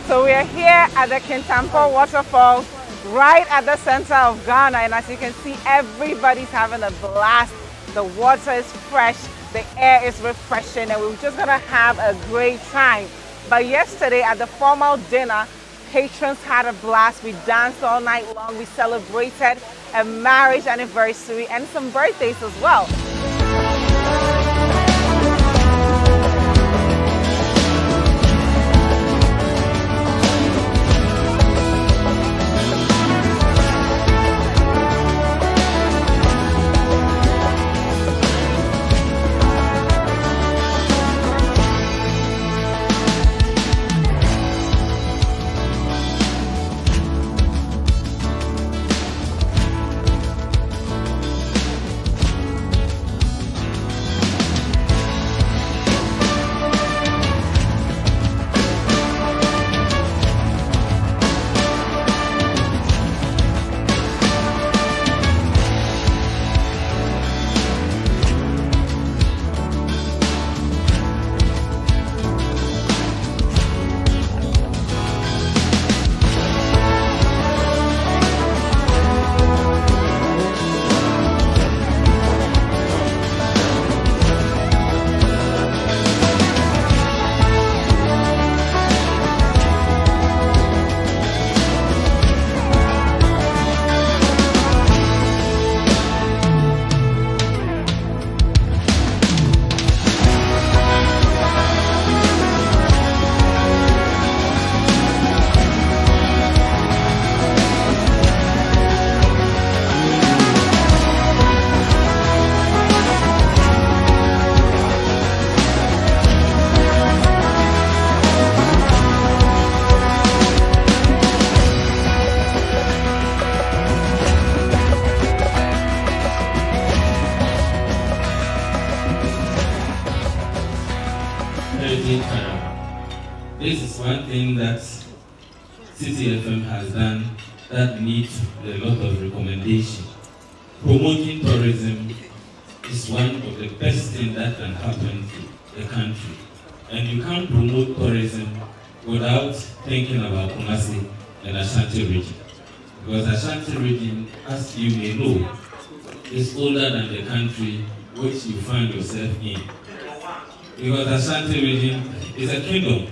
So we are here at the Kintampo waterfall, right at the center of Ghana, and as you can see, everybody's having a blast. The water is fresh, the air is refreshing, and we're just gonna have a great time. But yesterday at the formal dinner, patrons had a blast. We danced all night long. We celebrated a marriage anniversary and some birthdays as well. Heritage Caravan. This is one thing that City FM has done that needs a lot of recommendation. Promoting tourism is one of the best things that can happen to the country. And you can't promote tourism without thinking about Kumasi and Ashanti region. Because Ashanti region, as you may know, is older than the country which you find yourself in. Because Ashanti region is a kingdom,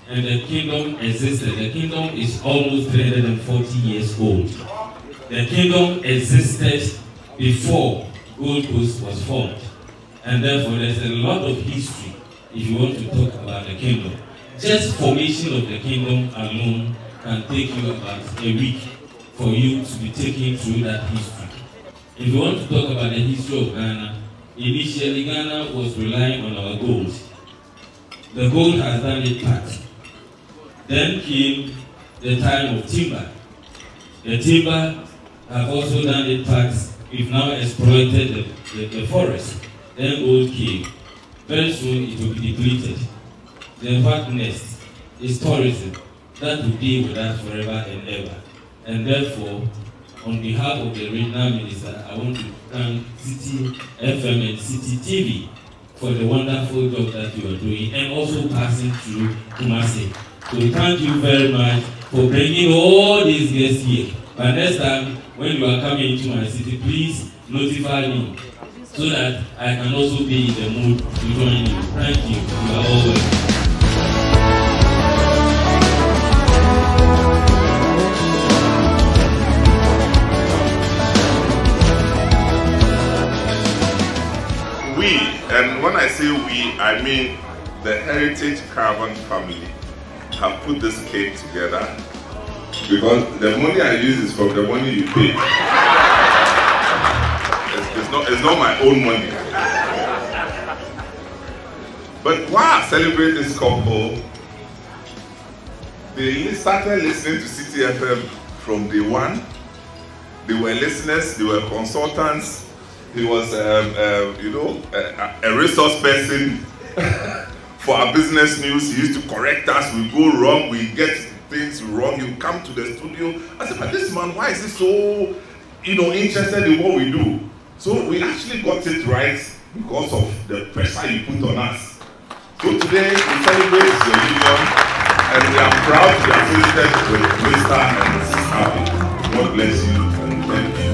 and the kingdom existed. The kingdom is almost 340 years old. The kingdom existed before Gold Coast was formed, and therefore there's a lot of history if you want to talk about the kingdom. Just formation of the kingdom alone can take you about a week for you to be taken through that history. If you want to talk about the history of Ghana, initially Ghana was relying on our gold. The gold has done its part. Then came the time of timber. The timber have also done its part. We've now exploited the forest. Then gold came. Very soon it will be depleted. Then what next is tourism. That will be with us forever and ever. And therefore, on behalf of the regional minister, I want to thank City FM and City TV for the wonderful job that you are doing and also passing through Kumasi. So thank you very much for bringing all these guests here. But next time, when you are coming into my city, please notify me so that I can also be in the mood to join you. Thank you. You are all welcome. say we, I mean the Heritage Caravan family have put this cake together, because the money I use is from the money you pay. It's not my own money. But while I celebrate this couple, they started listening to City FM from day one. They were listeners, they were consultants. He was, a resource person for our business news. He used to correct us. We go wrong, we get things wrong. You come to the studio. I said, but this man, why is he so, interested in what we do? So we actually got it right because of the pressure you put on us. So today we celebrate your union, and we are proud to be associated with Mr. and Mrs. Happy. God bless you and thank you.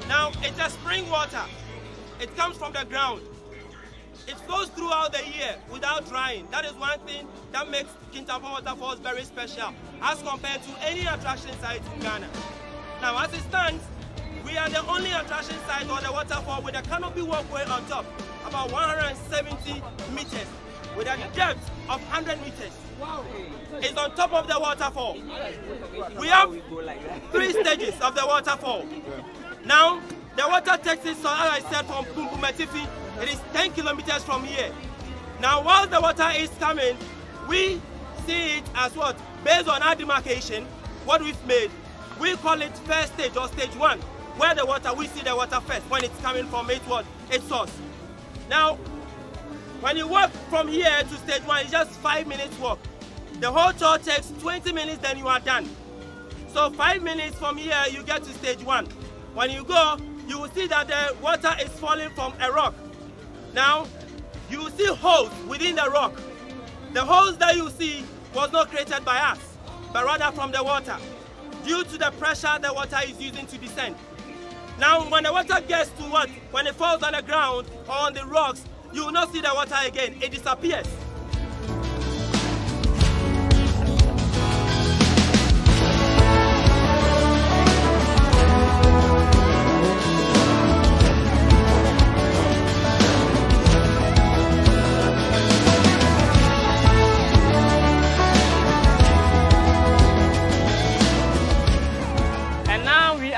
Now, it's a spring water. It comes from the ground. It flows throughout the year without drying. That is one thing that makes Kintampo waterfalls very special as compared to any attraction site in Ghana. Now, as it stands, we are the only attraction site on the waterfall with a canopy walkway on top, about 170 meters, with a depth of 100 meters. Wow. It's on top of the waterfall. We have 3 stages of the waterfall. Now, the water takes its source, as I said, from Pumpumetifi. It is 10 kilometers from here. Now, while the water is coming, we see it as what? Based on our demarcation, what we've made, we call it first stage or stage 1, where the water, we see the water first when it's coming from its source. Now, when you walk from here to stage 1, it's just 5 minutes walk. The whole tour takes 20 minutes, then you are done. So 5 minutes from here, you get to stage 1. When you go, you will see that the water is falling from a rock. Now, you will see holes within the rock. The holes that you see was not created by us, but rather from the water, due to the pressure the water is using to descend. Now, when the water gets to what? When it falls on the ground or on the rocks, you will not see the water again. It disappears.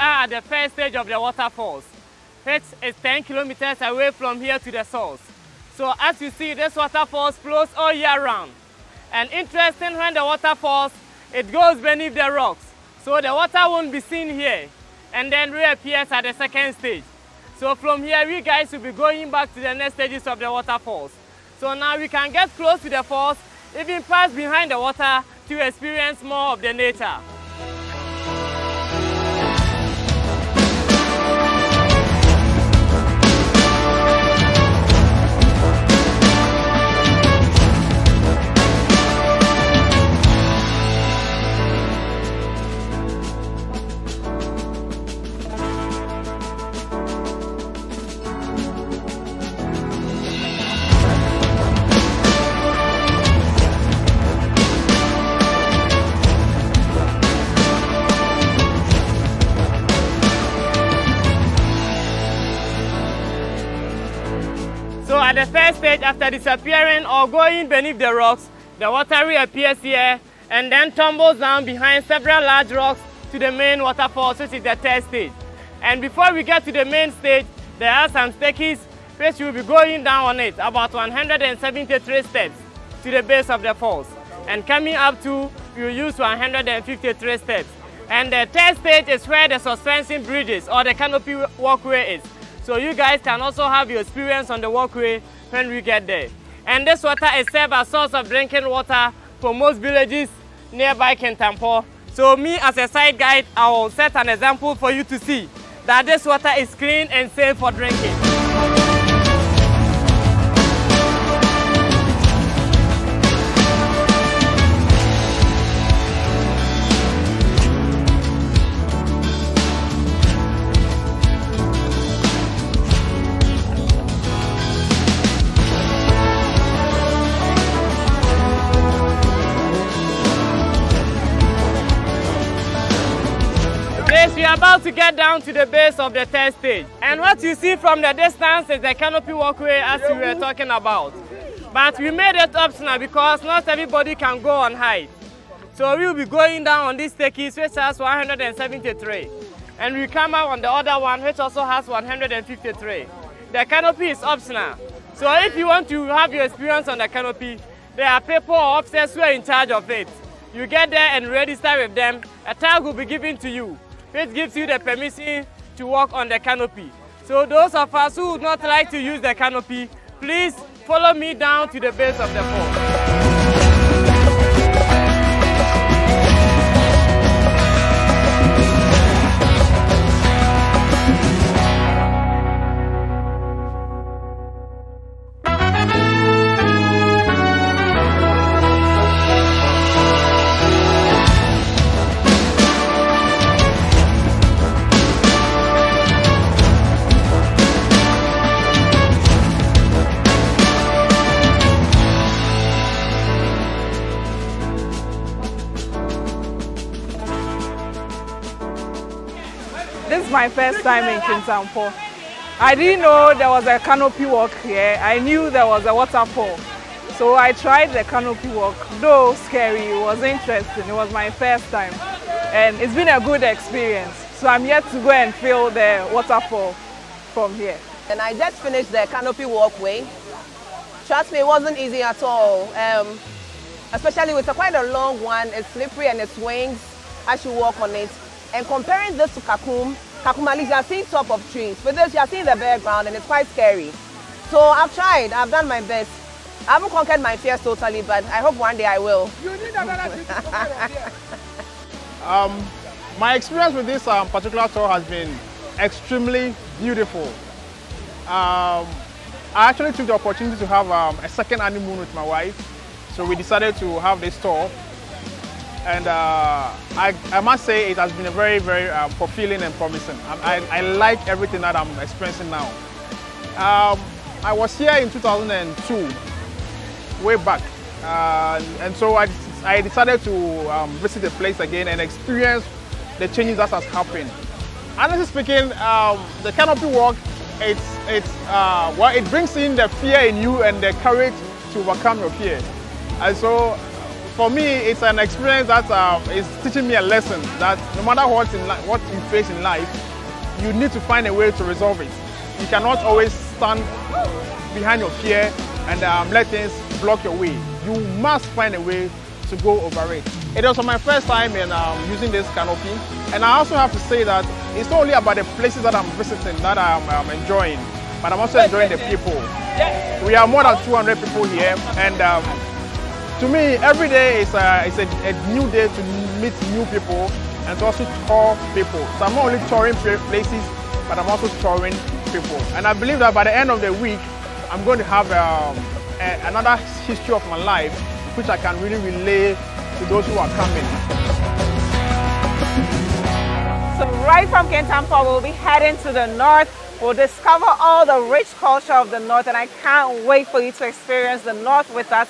At the first stage of the waterfalls, which is 10 kilometers away from here to the source. So as you see, this waterfalls flows all year round. And interesting, when the water falls, it goes beneath the rocks. So the water won't be seen here and then reappears at the second stage. So from here, we guys will be going back to the next stages of the waterfalls. So now we can get close to the falls, even pass behind the water to experience more of the nature. So at the first stage, after disappearing or going beneath the rocks, the water reappears here and then tumbles down behind several large rocks to the main waterfall, which is the third stage. And before we get to the main stage, there are some staircases which will be going down on it, about 173 steps to the base of the falls. And coming up to, we will use 153 steps. And the third stage is where the suspension bridges or the canopy walkway is. So you guys can also have your experience on the walkway when we get there. And this water is served as a source of drinking water for most villages nearby Kintampo. So me as a side guide, I will set an example for you to see that this water is clean and safe for drinking. We are about to get down to the base of the third stage. And what you see from the distance is the canopy walkway as we were talking about. But we made it optional because not everybody can go on height. So we will be going down on this staircase which has 173. And we come out on the other one which also has 153. The canopy is optional. So if you want to have your experience on the canopy, there are people or officers who are in charge of it. You get there and register with them. A tag will be given to you, which gives you the permission to walk on the canopy. So those of us who would not like to use the canopy, please follow me down to the base of the fall. This is my first time in Kintampo. I didn't know there was a canopy walk here. I knew there was a waterfall. So I tried the canopy walk. Though scary, it was interesting. It was my first time. And it's been a good experience. So I'm yet to go and feel the waterfall from here. And I just finished the canopy walkway. Trust me, it wasn't easy at all. Especially with quite a long one. It's slippery and it swings as you walk on it. And comparing this to Kakum, at least you are seeing top of trees. With this, you are seeing the bare ground and it's quite scary. So I've tried, I've done my best. I haven't conquered my fears totally, but I hope one day I will. You need another tree to My experience with this particular tour has been extremely beautiful. I actually took the opportunity to have a second honeymoon with my wife, so we decided to have this tour. And I must say it has been a very, very fulfilling and promising. I like everything that I'm experiencing now. I was here in 2002, way back, and so I decided to visit the place again and experience the changes that has happened. Honestly speaking, the canopy walk, well, it brings in the fear in you and the courage to overcome your fear. And so, for me, it's an experience that is teaching me a lesson that no matter what you face in life, you need to find a way to resolve it. You cannot always stand behind your fear and let things block your way. You must find a way to go over it. It was my first time in using this canopy, and I also have to say that it's not only about the places that I'm visiting that I'm enjoying, but I'm also enjoying the people. We are more than 200 people here, and to me, every day is a new day to meet new people and to also tour people. So I'm not only touring places, but I'm also touring people. And I believe that by the end of the week, I'm going to have another history of my life, which I can really relay to those who are coming. So right from Kintampo, we'll be heading to the north. We'll discover all the rich culture of the north, and I can't wait for you to experience the north with us.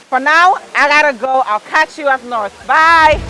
For now, I gotta go. I'll catch you up north. Bye.